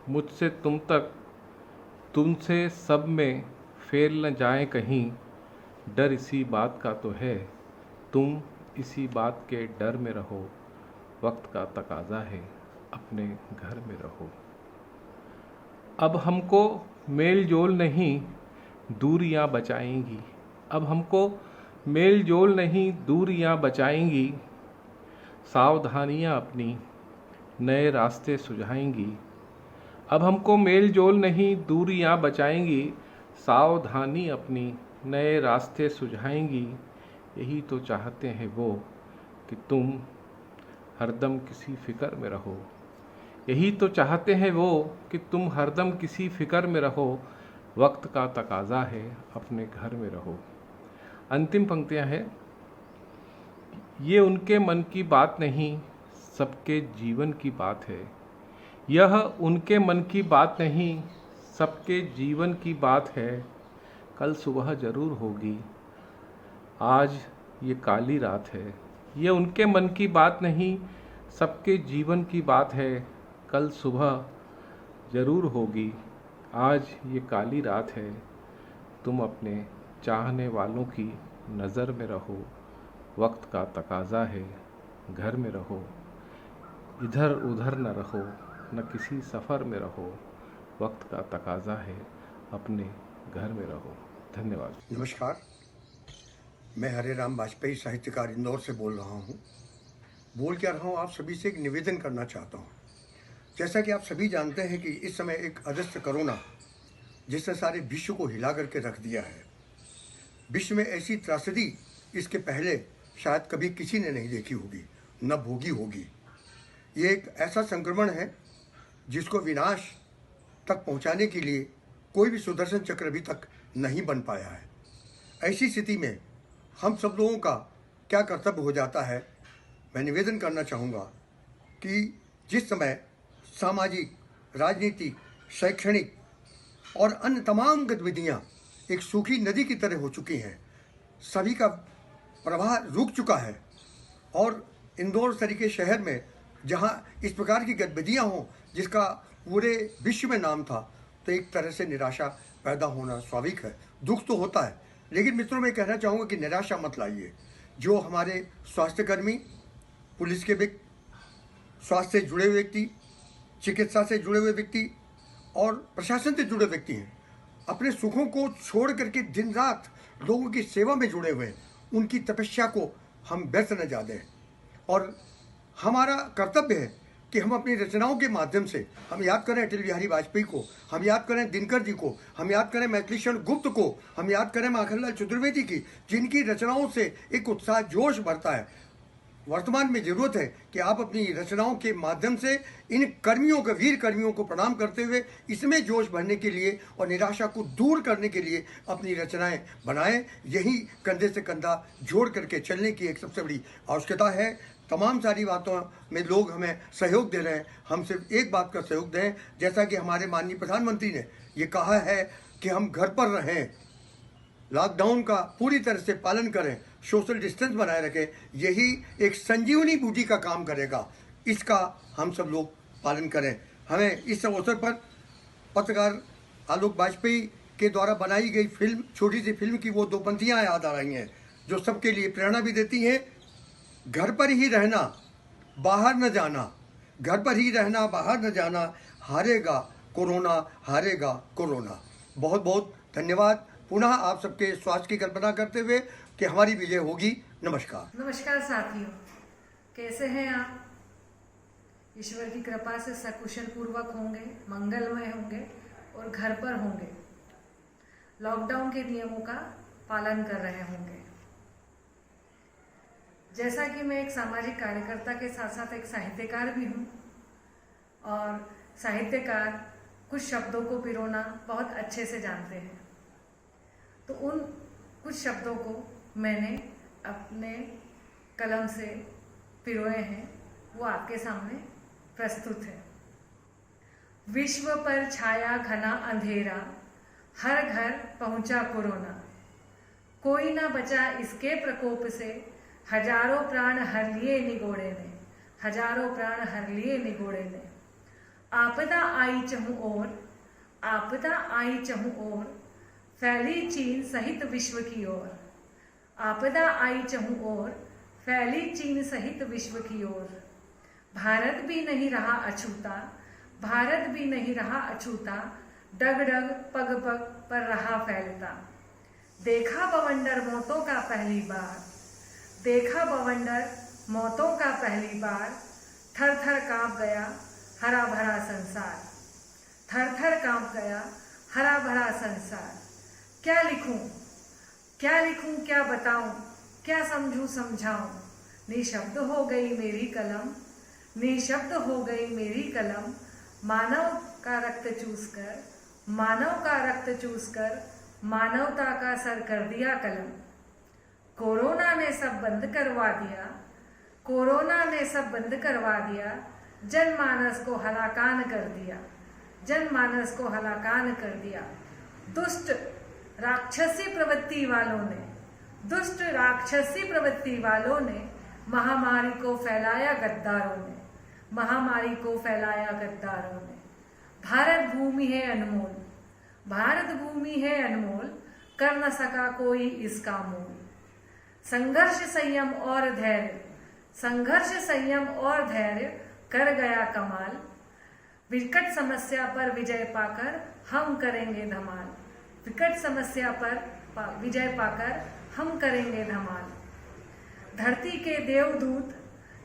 मुझसे तुम तक, तुमसे सब में फैल न जाए कहीं। डर इसी बात का तो है, तुम इसी बात के डर में रहो। वक्त का तकाजा है अपने घर में रहो। अब हमको मेल जोल नहीं दूरियां बचाएंगी, अब हमको मेल जोल नहीं दूरियां बचाएंगी। सावधानियां अपनी नए रास्ते सुझाएंगी, अब हमको मेल जोल नहीं दूरियां बचाएंगी। सावधानी अपनी नए रास्ते सुझाएंगी। यही तो चाहते हैं वो कि तुम हरदम किसी फ़िक्र में रहो। यही तो चाहते हैं वो कि तुम हरदम किसी फ़िक्र में रहो। वक्त का तकाजा है अपने घर में रहो। अंतिम पंक्तियां हैं, ये उनके मन की बात नहीं सबके जीवन की बात है। यह उनके मन की बात नहीं सबके जीवन की बात है। कल सुबह ज़रूर होगी, आज ये काली रात है। ये उनके मन की बात नहीं सबके जीवन की बात है। कल सुबह ज़रूर होगी, आज ये काली रात है। तुम अपने चाहने वालों की नज़र में रहो। वक्त का तकाजा है घर में रहो। इधर उधर न रहो, न किसी सफ़र में रहो। वक्त का तकाजा है अपने घर में रहो। धन्यवाद। नमस्कार, मैं हरे राम वाजपेयी साहित्यकार इंदौर से बोल रहा हूँ। बोल क्या रहा हूँ, आप सभी से एक निवेदन करना चाहता हूँ। जैसा कि आप सभी जानते हैं कि इस समय एक अदृश्य कोरोना जिसने सारे विश्व को हिला करके रख दिया है। विश्व में ऐसी त्रासदी इसके पहले शायद कभी किसी ने नहीं देखी होगी, न भोगी होगी। ये एक ऐसा संक्रमण है जिसको विनाश तक पहुंचाने के लिए कोई भी सुदर्शन चक्र अभी तक नहीं बन पाया है। ऐसी स्थिति में हम सब लोगों का क्या कर्तव्य हो जाता है, मैं निवेदन करना चाहूँगा कि जिस समय सामाजिक, राजनीतिक, शैक्षणिक और अन्य तमाम गतिविधियाँ एक सूखी नदी की तरह हो चुकी हैं, सभी का प्रवाह रुक चुका है और इंदौर तरीके शहर में जहाँ इस प्रकार की गतिविधियाँ हों जिसका पूरे विश्व में नाम था, तो एक तरह से निराशा पैदा होना स्वाभाविक है। दुख तो होता है, लेकिन मित्रों मैं कहना चाहूँगा कि निराशा मत लाइए। जो हमारे स्वास्थ्यकर्मी, पुलिस के व्यक्ति, स्वास्थ्य से जुड़े हुए व्यक्ति, चिकित्सा से जुड़े हुए व्यक्ति और प्रशासन से जुड़े व्यक्ति हैं, अपने सुखों को छोड़ करके दिन रात लोगों की सेवा में जुड़े हुए हैं, उनकी तपस्या को हम व्यर्थ न जा दें। और हमारा कर्तव्य है कि हम अपनी रचनाओं के माध्यम से हम याद करें अटल बिहारी वाजपेयी को, हम याद करें दिनकर जी को, हम याद करें मैथिलीशरण गुप्त को, हम याद करें माखनलाल चतुर्वेदी की, जिनकी रचनाओं से एक उत्साह जोश बढ़ता है। वर्तमान में जरूरत है कि आप अपनी रचनाओं के माध्यम से इन कर्मियों को, वीर कर्मियों को प्रणाम करते हुए इसमें जोश भरने के लिए और निराशा को दूर करने के लिए अपनी रचनाएं बनाएं। यही कंधे से कंधा जोड़ करके चलने की एक सबसे बड़ी आवश्यकता है। तमाम सारी बातों में लोग हमें सहयोग दे रहे हैं, हम सिर्फ एक बात का सहयोग दें, जैसा कि हमारे माननीय प्रधानमंत्री ने ये कहा है कि हम घर पर रहें, लॉकडाउन का पूरी तरह से पालन करें, सोशल डिस्टेंस बनाए रखें। यही एक संजीवनी बूटी का काम करेगा, इसका हम सब लोग पालन करें। हमें इस अवसर पर पत्रकार आलोक वाजपेयी के द्वारा बनाई गई फिल्म, छोटी सी फिल्म की वो दो पंक्तियाँ याद आ रही हैं जो सबके लिए प्रेरणा भी देती हैं। घर पर ही रहना, बाहर न जाना, घर पर ही रहना, बाहर न जाना, हारेगा कोरोना, हारेगा कोरोना। बहुत बहुत धन्यवाद। पुनः आप सबके स्वास्थ्य की कल्पना करते हुए कि हमारी विजय होगी। नमस्कार। नमस्कार साथियों, कैसे हैं आप? ईश्वर की कृपा से सकुशल पूर्वक होंगे, मंगलमय होंगे और घर पर होंगे, लॉकडाउन के नियमों का पालन कर रहे होंगे। जैसा कि मैं एक सामाजिक कार्यकर्ता के साथ साथ एक साहित्यकार भी हूँ और साहित्यकार कुछ शब्दों को पिरोना बहुत अच्छे से जानते हैं, तो उन कुछ शब्दों को मैंने अपने कलम से पिरोए हैं, वो आपके सामने प्रस्तुत है। विश्व पर छाया घना अंधेरा, हर घर पहुंचा कोरोना, कोई ना बचा इसके प्रकोप से, हजारों प्राण हर लिए निगोड़े ने, हजारों प्राण हर लिए निगोड़े ने। आपदा आई चहुं ओर, आपदा आई चहुं ओर, फैली चीन सहित विश्व की ओर। आपदा आई चहुं ओर, फैली चीन सहित विश्व की ओर। भारत भी नहीं रहा अछूता, भारत भी नहीं रहा अछूता, डग डग पग पग पर रहा फैलता। देखा बवंडर मौतों का पहली बार, देखा बवंडर मौतों का पहली बार, थर थर कांप गया हरा भरा संसार, थर थर कांप गया हरा भरा संसार। क्या लिखूं, क्या लिखूं, क्या बताऊं, क्या समझूं समझाऊं, निशब्द हो गई मेरी कलम, निशब्द हो गई मेरी कलम। मानव का रक्त चूसकर, मानव का रक्त चूसकर, मानवता का सर कर दिया कलम। कोरोना ने सब बंद करवा दिया, कोरोना ने सब बंद करवा दिया, जनमानस को हलाकान कर दिया, जनमानस को हलाकान कर दिया। दुष्ट राक्षसी प्रवृत्ति वालों ने, दुष्ट राक्षसी प्रवृत्ति वालों ने महामारी को फैलाया गद्दारों ने, महामारी को फैलाया गद्दारों ने। भारत भूमि है अनमोल, भारत भूमि है अनमोल, कर न सका कोई इसका मोल। संघर्ष संयम और धैर्य, संघर्ष संयम और धैर्य कर गया कमाल। विकट समस्या पर विजय पाकर हम करेंगे धमाल, विकट समस्या पर विजय पाकर हम करेंगे धमाल। धरती के देवदूत,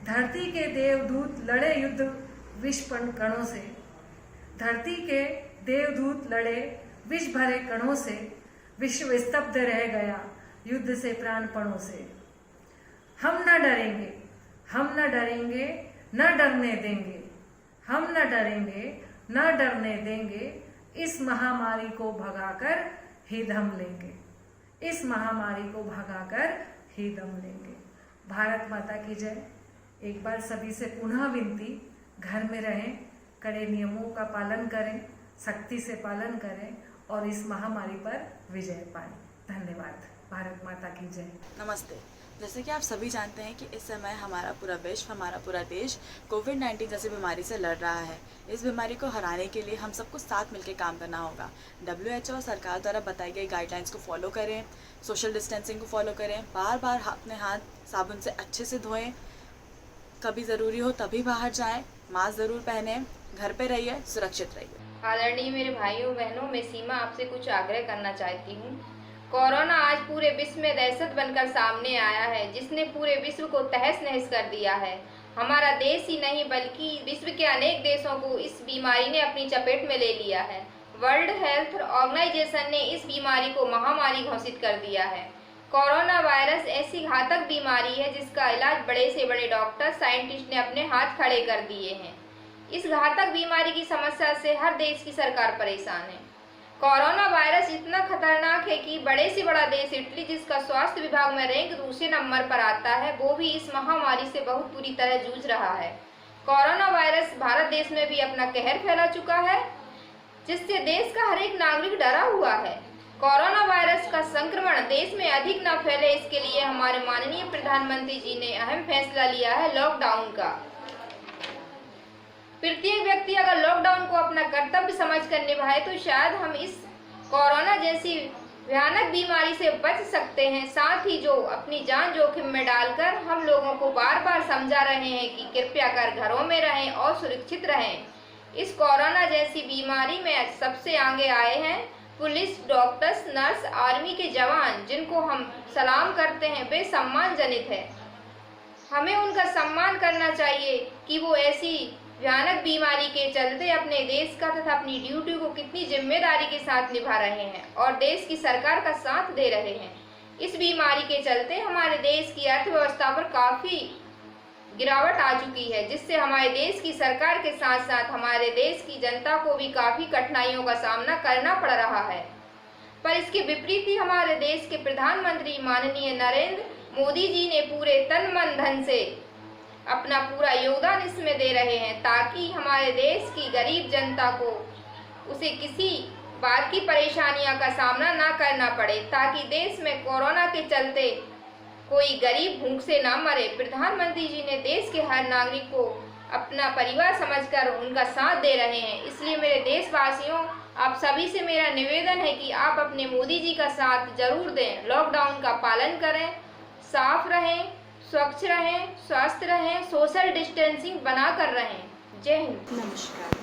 धरती के देवदूत लड़े युद्ध विष कणों से, धरती के देवदूत लड़े विष भरे कणों से विश्व स्तब्ध रह गया युद्ध से प्राणपणों से। हम न डरेंगे, हम न डरेंगे, न डरने देंगे, हम न डरेंगे, न डरने देंगे, इस महामारी को भगाकर ही दम लेंगे, इस महामारी को भगाकर ही दम लेंगे। भारत माता की जय। एक बार सभी से पुनः विनती, घर में रहें, कड़े नियमों का पालन करें, सख्ती से पालन करें और इस महामारी पर विजय पाएं। धन्यवाद। भारत माता की जय। नमस्ते। जैसे कि आप सभी जानते हैं कि इस समय हमारा पूरा विश्व, हमारा पूरा देश कोविड-19 जैसी बीमारी से लड़ रहा है। इस बीमारी को हराने के लिए हम सबको साथ मिलकर काम करना होगा। WHO सरकार द्वारा बताई गई गाइडलाइंस को फॉलो करें, सोशल डिस्टेंसिंग को फॉलो करें, बार बार अपने हाथ साबुन से अच्छे से धोएं, कभी ज़रूरी हो तभी बाहर जाएं, मास्क ज़रूर पहनें, घर पे रहिए, सुरक्षित रहिए। आदरणीय मेरे भाइयों बहनों, मैं सीमा आपसे कुछ आग्रह करना चाहती हूँ। कोरोना आज पूरे विश्व में दहशत बनकर सामने आया है, जिसने पूरे विश्व को तहस नहस कर दिया है। हमारा देश ही नहीं बल्कि विश्व के अनेक देशों को इस बीमारी ने अपनी चपेट में ले लिया है। वर्ल्ड हेल्थ ऑर्गेनाइजेशन ने इस बीमारी को महामारी घोषित कर दिया है। कोरोना वायरस ऐसी घातक बीमारी है जिसका इलाज बड़े से बड़े डॉक्टर, साइंटिस्ट ने अपने हाथ खड़े कर दिए हैं। इस घातक बीमारी की समस्या से हर देश की सरकार परेशान है। कोरोना वायरस इतना खतरनाक है कि बड़े से बड़ा देश इटली, जिसका स्वास्थ्य विभाग में रैंक दूसरे नंबर पर आता है, वो भी इस महामारी से बहुत बुरी तरह जूझ रहा है। कोरोना वायरस भारत देश में भी अपना कहर फैला चुका है, जिससे देश का हर एक नागरिक डरा हुआ है। कोरोना वायरस का संक्रमण देश में अधिक न फैले, इसके लिए हमारे माननीय प्रधानमंत्री जी ने अहम फैसला लिया है लॉकडाउन का। प्रत्येक व्यक्ति अगर लॉकडाउन को अपना कर्तव्य समझकर निभाए तो शायद हम इस कोरोना जैसी भयानक बीमारी से बच सकते हैं। साथ ही जो अपनी जान जोखिम में डालकर हम लोगों को बार बार समझा रहे हैं कि कृपया कर घरों में रहें और सुरक्षित रहें। इस कोरोना जैसी बीमारी में सबसे आगे आए हैं पुलिस, डॉक्टर्स, नर्स, आर्मी के जवान, जिनको हम सलाम करते हैं, वे सम्मानजनित है। हमें उनका सम्मान करना चाहिए कि वो ऐसी भयानक बीमारी के चलते अपने देश का तथा अपनी ड्यूटी को कितनी जिम्मेदारी के साथ निभा रहे हैं और देश की सरकार का साथ दे रहे हैं। इस बीमारी के चलते हमारे देश की अर्थव्यवस्था पर काफी गिरावट आ चुकी है, जिससे हमारे देश की सरकार के साथ साथ हमारे देश की जनता को भी काफी कठिनाइयों का सामना करना पड़ रहा है। पर इसके विपरीत ही हमारे देश के प्रधानमंत्री माननीय नरेंद्र मोदी जी ने पूरे तन मन धन से अपना पूरा योगदान इसमें दे रहे हैं, ताकि हमारे देश की गरीब जनता को उसे किसी बात की परेशानियों का सामना ना करना पड़े, ताकि देश में कोरोना के चलते कोई गरीब भूख से ना मरे। प्रधानमंत्री जी ने देश के हर नागरिक को अपना परिवार समझकर उनका साथ दे रहे हैं। इसलिए मेरे देशवासियों, आप सभी से मेरा निवेदन है कि आप अपने मोदी जी का साथ जरूर दें। लॉकडाउन का पालन करें, साफ रहें, स्वच्छ रहें, स्वस्थ रहें, सोशल डिस्टेंसिंग बनाकर रहें। जय हिंद। नमस्कार।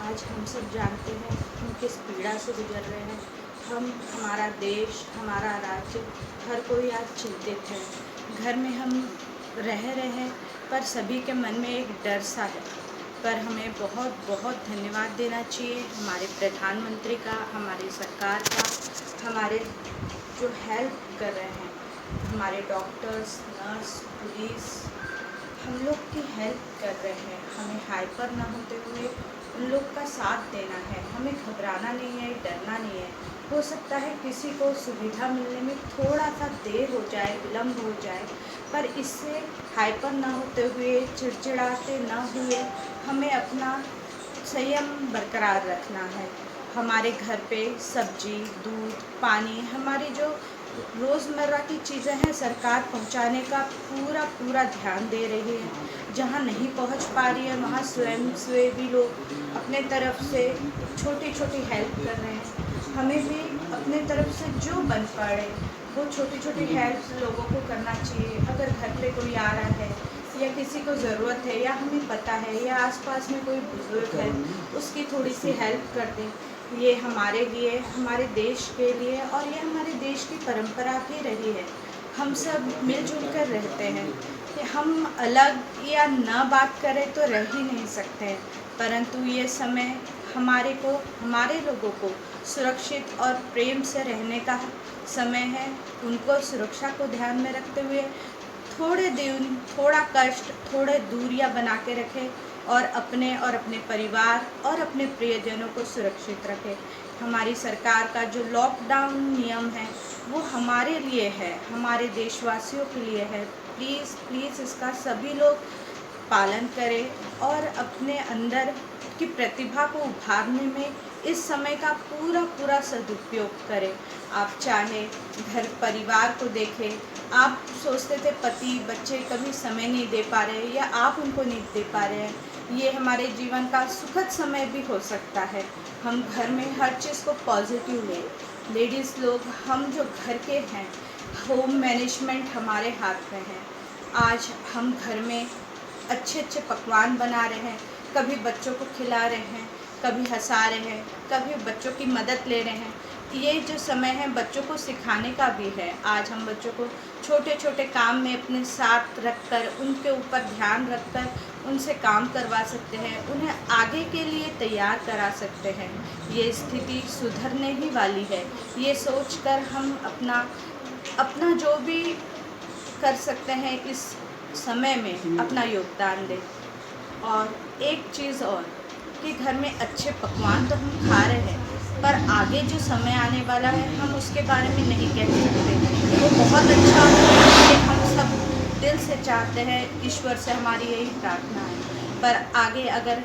आज हम सब जानते हैं हम किस पीड़ा से गुजर रहे हैं। हमारा देश, हमारा राज्य, हर कोई आज चिंतित है। घर में हम रह रहे हैं, पर सभी के मन में एक डर सा है। पर हमें बहुत बहुत धन्यवाद देना चाहिए हमारे प्रधानमंत्री का, हमारी सरकार का, हमारे जो हेल्प कर रहे हैं, हमारे डॉक्टर्स, नर्स, पुलिस, हम लोग की हेल्प कर रहे हैं। हमें हाइपर ना होते हुए उन लोग का साथ देना है। हमें घबराना नहीं है, डरना नहीं है। हो सकता है किसी को सुविधा मिलने में थोड़ा सा देर हो जाए, विलम्ब हो जाए, पर इससे हाइपर ना होते हुए, चिड़चिड़ाते ना हुए हमें अपना संयम बरकरार रखना है। हमारे घर पे सब्जी, दूध, पानी, हमारी जो रोज़मर्रा की चीज़ें हैं, सरकार पहुंचाने का पूरा ध्यान दे रही है। जहां नहीं पहुंच पा रही है वहां स्वयंसेवी लोग अपने तरफ से छोटी छोटी हेल्प कर रहे हैं। हमें भी अपने तरफ से जो बन पड़े वो छोटी छोटी हेल्प लोगों को करना चाहिए। अगर घर पे कोई आ रहा है या किसी को ज़रूरत है या हमें पता है या आसपास में कोई बुजुर्ग है, उसकी थोड़ी सी हेल्प कर दें। ये हमारे लिए, हमारे देश के लिए और ये हमारे देश की परंपरा भी रही है। हम सब मिलजुल कर रहते हैं कि हम अलग या ना बात करें तो रह ही नहीं सकते हैं, परंतु ये समय हमारे लोगों को सुरक्षित और प्रेम से रहने का समय है। उनको सुरक्षा को ध्यान में रखते हुए थोड़े दिन, थोड़ा कष्ट, थोड़े दूरियां बना के रखें और अपने परिवार और अपने प्रियजनों को सुरक्षित रखें। हमारी सरकार का जो लॉकडाउन नियम है वो हमारे लिए है, हमारे देशवासियों के लिए है। प्लीज़ इसका सभी लोग पालन करें और अपने अंदर की प्रतिभा को उभारने में इस समय का पूरा सदुपयोग करें। आप चाहे घर परिवार को देखें, आप सोचते थे पति बच्चे कभी समय नहीं दे पा रहे या आप उनको नहीं दे पा रहे हैं, ये हमारे जीवन का सुखद समय भी हो सकता है। हम घर में हर चीज़ को पॉजिटिव लें। लेडीज़ लोग, हम जो घर के हैं, होम मैनेजमेंट हमारे हाथ में है। आज हम घर में अच्छे पकवान बना रहे हैं, कभी बच्चों को खिला रहे हैं, कभी हंसा रहे हैं, कभी बच्चों की मदद ले रहे हैं। ये जो समय है बच्चों को सिखाने का भी है। आज हम बच्चों को छोटे काम में अपने साथ रखकर, उनके ऊपर ध्यान रखकर उनसे काम करवा सकते हैं, उन्हें आगे के लिए तैयार करा सकते हैं। ये स्थिति सुधरने ही वाली है। ये सोचकर हम अपना जो भी कर सकते हैं इस समय में अपना योगदान दें। और एक चीज़ और कि घर में अच्छे पकवान तो हम खा रहे हैं, पर आगे जो समय आने वाला है हम उसके बारे में नहीं कह सकते। वो बहुत अच्छा है, हम सब दिल से चाहते हैं, ईश्वर से हमारी यही प्रार्थना है। पर आगे अगर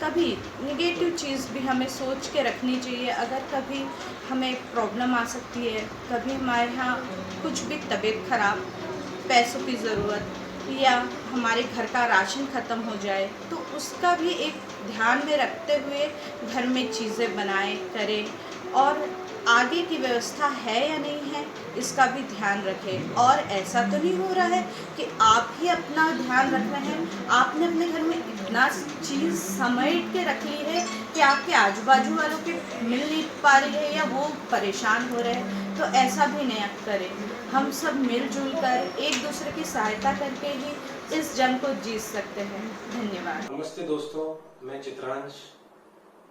कभी नेगेटिव चीज़ भी हमें सोच के रखनी चाहिए। अगर कभी हमें प्रॉब्लम आ सकती है, कभी हमारे यहाँ कुछ भी तबीयत खराब, पैसों की ज़रूरत या हमारे घर का राशन ख़त्म हो जाए, तो उसका भी एक ध्यान में रखते हुए घर में चीज़ें बनाएं, करें और आगे की व्यवस्था है या नहीं है इसका भी ध्यान रखें। और ऐसा तो नहीं हो रहा है कि आप ही अपना ध्यान रख रहे हैं, आपने अपने घर में इतना चीज़ समेट के रख ली है कि आपके आजू बाजू वालों के मिल नहीं पा रही है या वो परेशान हो रहे हैं। तो ऐसा भी नहीं करें। हम सब मिलजुल कर एक दूसरे की सहायता करके ही इस जंग को जीत सकते हैं। धन्यवाद। नमस्ते दोस्तों, मैं चित्रांश,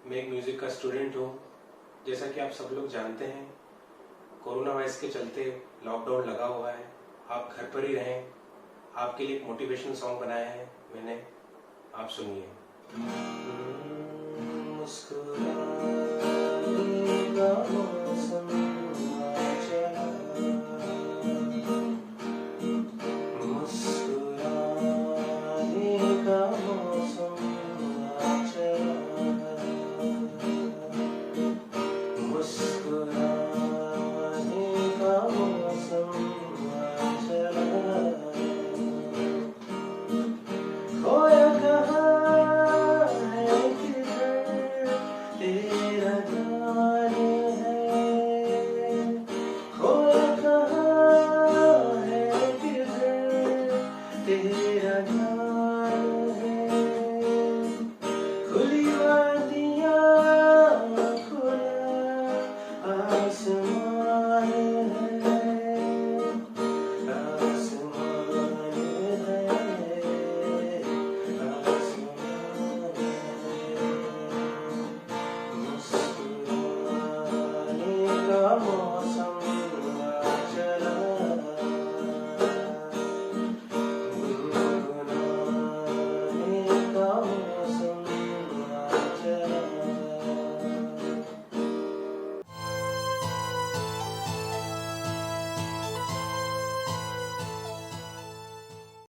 मैं एक म्यूजिक का स्टूडेंट हूँ। जैसा कि आप सब लोग जानते हैं, कोरोना वायरस के चलते लॉकडाउन लगा हुआ है। आप घर पर ही रहें। आपके लिए एक मोटिवेशन सॉन्ग बनाया है मैंने, आप सुनिए। मुस्कुराने का मौसम आ चला,